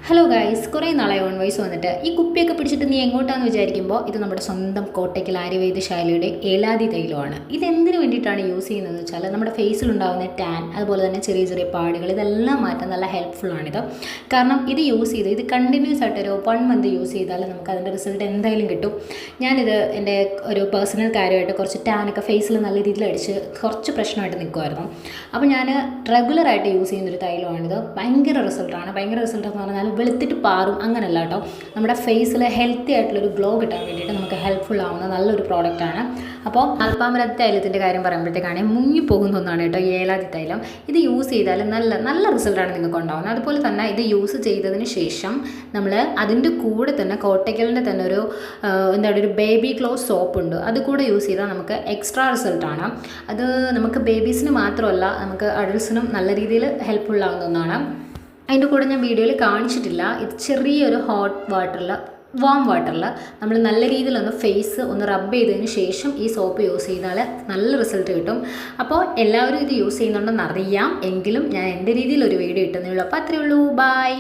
Hello guys, കുറേ നാളായി on voice വന്നിട്ട് ഈ കുപ്പിയൊക്കെ പിടിച്ചിട്ട് നീ എങ്ങോട്ടാന്ന് വിചാരിക്കുമ്പോൾ ഇത് നമ്മുടെ സ്വന്തം കോട്ടയ്ക്കൽ ആര്യവൈദ്യശാലയുടെ ഏലാദി തൈലമാണ്. ഇതെന്തിനു വേണ്ടിയിട്ടാണ് യൂസ് ചെയ്യുന്നതെന്ന് വെച്ചാൽ നമ്മുടെ ഫേസിലുണ്ടാകുന്ന ടാൻ, അതുപോലെ തന്നെ ചെറിയ ചെറിയ പാടുകൾ, ഇതെല്ലാം മാറ്റാൻ നല്ല ഹെൽപ്ഫുള്ളാണിത്. കാരണം ഇത് യൂസ് ചെയ്ത് ഇത് കണ്ടിന്യൂസ് ആയിട്ട് ഒരു 1 മന്ത് യൂസ് ചെയ്താൽ നമുക്ക് അതിൻ്റെ റിസൾട്ട് എന്തായാലും കിട്ടും. ഞാനിത് എൻ്റെ ഒരു പേഴ്സണൽ കാര്യമായിട്ട് കുറച്ച് ടാനൊക്കെ ഫേസിൽ നല്ല രീതിയിൽ അടിച്ച് കുറച്ച് പ്രശ്നമായിട്ട് നിൽക്കുമായിരുന്നു. അപ്പോൾ ഞാൻ റെഗുലറായിട്ട് യൂസ് ചെയ്യുന്നൊരു തൈലമാണിത്. ഭയങ്കര റിസൾട്ടാണ്. ഭയങ്കര റിസൾട്ട് എന്ന് പറഞ്ഞാൽ വെളുത്തിട്ട് പാറും അങ്ങനെയല്ല കേട്ടോ, നമ്മുടെ ഫേസിൽ ഹെൽത്തി ആയിട്ടുള്ളൊരു ഗ്ലോ കിട്ടാൻ വേണ്ടിയിട്ട് നമുക്ക് ഹെൽപ്ഫുൾ ആവുന്ന നല്ലൊരു പ്രോഡക്റ്റാണ്. അപ്പോൾ അൽപ്പാമരത്തി തൈലത്തിൻ്റെ കാര്യം പറയുമ്പോഴത്തേക്കാണ് മുങ്ങിപ്പോകുന്ന ഒന്നാണ് കേട്ടോ ഈ ഏലാദി തൈലം. ഇത് യൂസ് ചെയ്താൽ നല്ല റിസൾട്ടാണ് നിങ്ങൾക്ക് ഉണ്ടാകുന്നത്. അതുപോലെ തന്നെ ഇത് യൂസ് ചെയ്തതിന് ശേഷം നമ്മൾ അതിൻ്റെ കൂടെ തന്നെ കോട്ടയ്ക്കലിൻ്റെ തന്നെ ഒരു ബേബി ഗ്ലോ സോപ്പ് ഉണ്ട്. അത് കൂടെ യൂസ് ചെയ്താൽ നമുക്ക് എക്സ്ട്രാ റിസൾട്ടാണ്. അത് നമുക്ക് ബേബീസിന് മാത്രമല്ല, നമുക്ക് അഡൾട്ട്സിനും നല്ല രീതിയിൽ ഹെൽപ്ഫുൾ ആവുന്ന ഒന്നാണ്. അതിൻ്റെ കൂടെ ഞാൻ വീഡിയോയിൽ കാണിച്ചിട്ടില്ല. ഇത് ചെറിയൊരു വാം വാട്ടറിൽ നമ്മൾ നല്ല രീതിയിലൊന്ന് ഫേസ് ഒന്ന് റബ്ബ് ചെയ്തതിന് ശേഷം ഈ സോപ്പ് യൂസ് ചെയ്താൽ നല്ല റിസൾട്ട് കിട്ടും. അപ്പോൾ എല്ലാവരും ഇത് യൂസ് ചെയ്യുന്നുണ്ടെന്ന് അറിയാം, എങ്കിലും ഞാൻ എൻ്റെ രീതിയിൽ ഒരു വീഡിയോ ഇട്ടുന്നേ ഉള്ളൂ. അപ്പോൾ അത്രയേ ഉള്ളൂ. ബൈ.